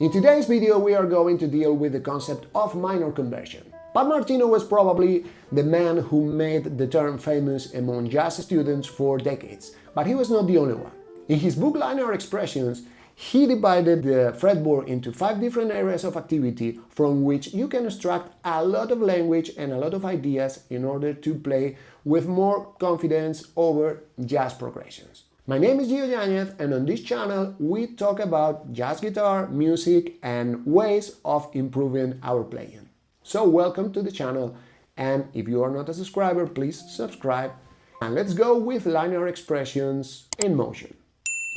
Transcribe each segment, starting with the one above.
In today's video we are going to deal with the concept of minor conversion. Pat Martino was probably the man who made the term famous among jazz students for decades, but he was not the only one. In his book Linear Expressions, he divided the fretboard into 5 different areas of activity from which you can extract a lot of language and a lot of ideas in order to play with more confidence over jazz progressions. My name is Gio Yañez, and on this channel we talk about jazz guitar, music and ways of improving our playing. So welcome to the channel, and if you are not a subscriber, please subscribe. And let's go with linear expressions in motion.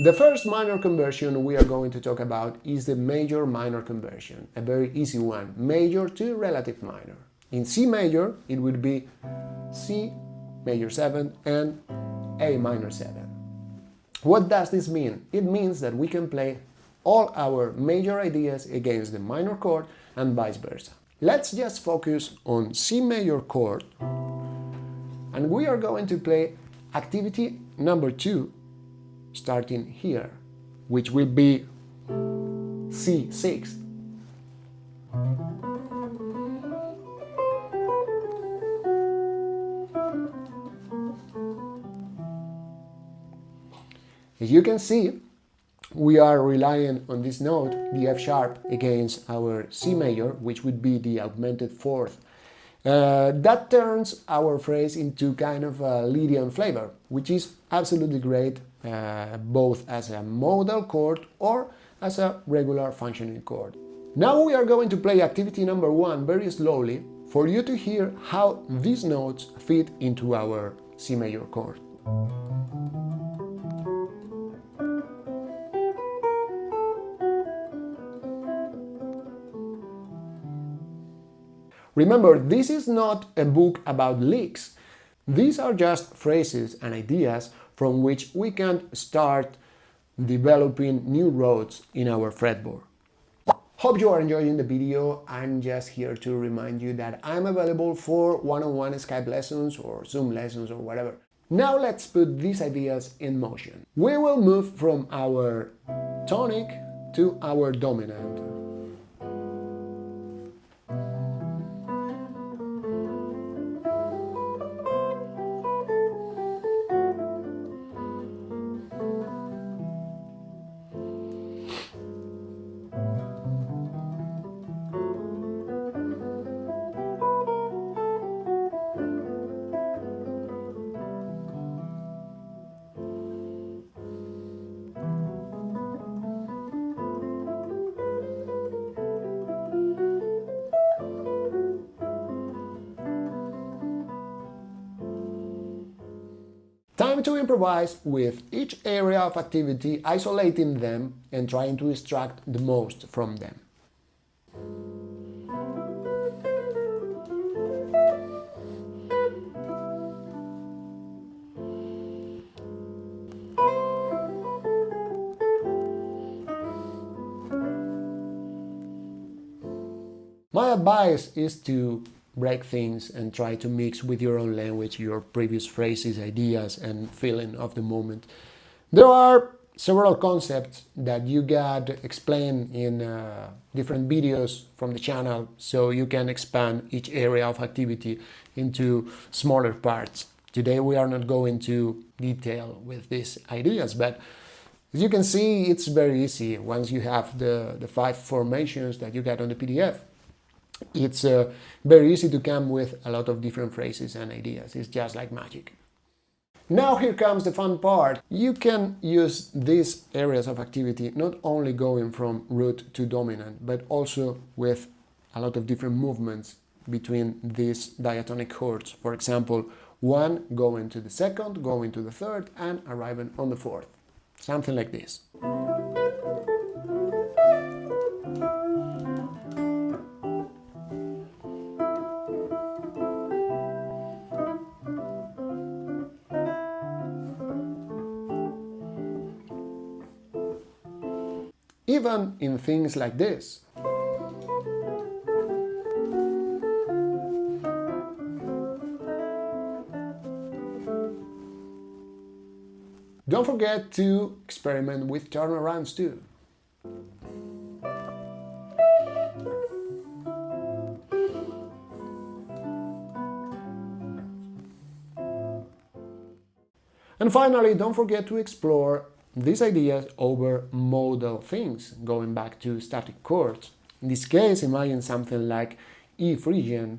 The first minor conversion we are going to talk about is the major minor conversion, a very easy one, major to relative minor. In C major it would be C major 7 and A minor 7. What does this mean? It means that we can play all our major ideas against the minor chord and vice versa. Let's just focus on C major chord, and we are going to play activity number 2 starting here, which will be C6. As you can see, we are relying on this note, the F sharp, against our C major, which would be the augmented fourth. That turns our phrase into kind of a Lydian flavor, which is absolutely great, both as a modal chord or as a regular functioning chord. Now we are going to play activity number 1 very slowly for you to hear how these notes fit into our C major chord. Remember, this is not a book about licks. These are just phrases and ideas from which we can start developing new roads in our fretboard. Hope you are enjoying the video. I'm just here to remind you that I'm available for one-on-one Skype lessons or Zoom lessons or whatever. Now let's put these ideas in motion. We will move from our tonic to our dominant. Time to improvise with each area of activity, isolating them and trying to extract the most from them. My advice is to break things and try to mix with your own language your previous phrases, ideas and feeling of the moment. There are several concepts that you got explained in different videos from the channel, so you can expand each area of activity into smaller parts. Today we are not going to detail with these ideas, but as you can see, it's very easy once you have the 5 formations that you get on the PDF. It's very easy to come with a lot of different phrases and ideas. It's just like magic. Now here comes the fun part. You can use these areas of activity not only going from root to dominant, but also with a lot of different movements between these diatonic chords. For example, one going to the second, going to the third, and arriving on the fourth. Something like this. Even in things like this. Don't forget to experiment with turnarounds too. And finally, don't forget to explore these ideas over modal things, going back to static chords. In this case, imagine something like E Phrygian.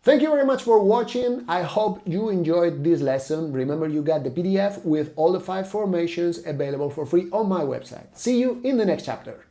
Thank you very much for watching. I hope you enjoyed this lesson. Remember, you got the PDF with all the 5 formations available for free on my website. See you in the next chapter.